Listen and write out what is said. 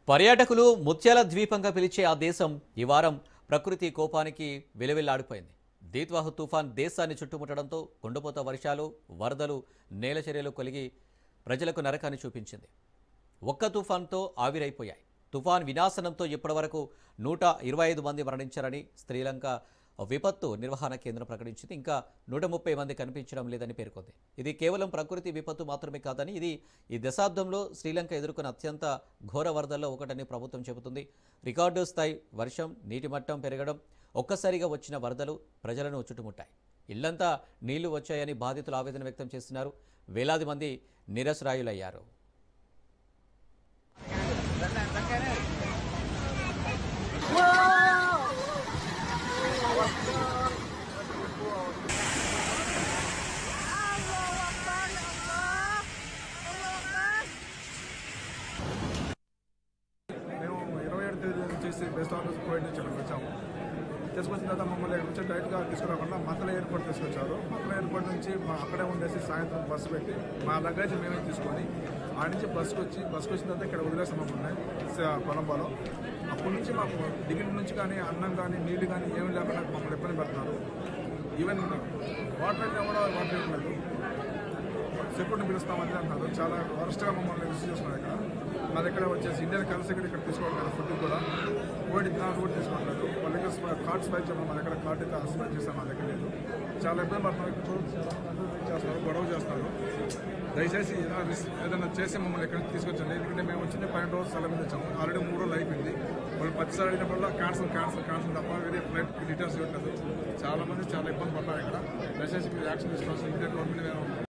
పర్యాటకులు ముత్యాల ద్వీపంగా పిలిచే ఆ దేశం ఈ వారం ప్రకృతి కోపానికి విలవిల్లాడిపోయింది. దీత్వాహు తుఫాన్ దేశాన్ని చుట్టుముట్టడంతో కుండపోత వర్షాలు, వరదలు, నేలచర్యలు కలిగి ప్రజలకు నరకాన్ని చూపించింది. ఒక్క తుఫాన్తో ఆవిరైపోయాయి. తుఫాన్ వినాశనంతో ఇప్పటివరకు 125 మంది మరణించారని శ్రీలంక విపత్తు నిర్వహణ కేంద్రం ప్రకటించింది. ఇంకా 130 మంది కనిపించడం లేదని పేర్కొంది. ఇది కేవలం ప్రకృతి విపత్తు మాత్రమే కాదని, ఇది ఈ దశాబ్దంలో శ్రీలంక ఎదుర్కొన్న అత్యంత ఘోర వరదల్లో ఒకటని ప్రభుత్వం చెబుతుంది. రికార్డు స్థాయి వర్షం, నీటి మట్టం పెరగడం, ఒక్కసారిగా వచ్చిన వరదలు ప్రజలను చుట్టుముట్టాయి. ఇళ్లంతా నీళ్లు వచ్చాయని బాధితులు ఆవేదన వ్యక్తం చేస్తున్నారు. వేలాది మంది నిరసరాయులయ్యారు. మేము 27 తేదీ నుంచి బెస్ట్ ఆఫీస్ కోవిడ్ నుంచి అక్కడికి వచ్చాము. తీసుకొచ్చిన తర్వాత మమ్మల్ని వచ్చి డైరెక్ట్గా తీసుకురాకుండా మతల ఎయిర్పోర్ట్ తీసుకొచ్చారు. మతల ఎయిర్పోర్ట్ నుంచి అక్కడే ఉండేసి సాయంత్రం బస్సు పెట్టి మా లగేజ్ మేమే తీసుకొని ఆ నుంచి బస్సుకు వచ్చిన తర్వాత ఇక్కడ వదిలేసాం మమ్మల్ని కొలంబోలో. అప్పటి నుంచి మాకు టికెట్ నుంచి కానీ అన్నం కానీ నీళ్లు కానీ ఏమి లేకుండా మమ్మల్ని ఇబ్బంది పెడుతున్నారు. ఈవెన్ వాటర్ అయితే కూడా వాటర్ ఇవ్వలేదు. సెక్యూరిటీ పిలుస్తామని అంటున్నారు. చాలా వరస్ట్గా మమ్మల్ని రిసీవ్ చేస్తున్నారు. ఇక్కడ మా దగ్గర వచ్చేసి ఇండియన్ కరెన్సీ ఇక్కడ తీసుకోవట్లేదు. ఫుడ్ కూడా కోవిడ్ దినాలు కూడా తీసుకోవట్లేదు. వాళ్ళ దగ్గర కార్డ్స్ స్వైప్ చేయడం, మా దగ్గర కార్డు అయితే స్వైప్ చేస్తాం, మా దగ్గర లేదు. చాలా ఇబ్బంది పడుతున్నారు. చేస్తారు, గొడవ చేస్తారు. దయచేసి ఏదైనా చేసి మమ్మల్ని ఎక్కడికి తీసుకొచ్చండి. ఎందుకంటే మేము వచ్చింది 12 రోజులు సెలవు మీద వచ్చాము. ఆల్రెడీ 3 రోజులు అయిపోయింది. వాళ్ళు 10 సార్లు అడిగినప్పుడు క్యాన్సిల్ తప్ప వేరే ఫ్లైట్ డీటెయిల్స్ ఇవ్వట్లేదు. చాలా మంది చాలా ఇబ్బంది పడతారు. ఇక్కడ దయచేసి మీరు యాక్షన్ తీసుకోవాల్సిన ఇండియన్ గవర్నమెంట్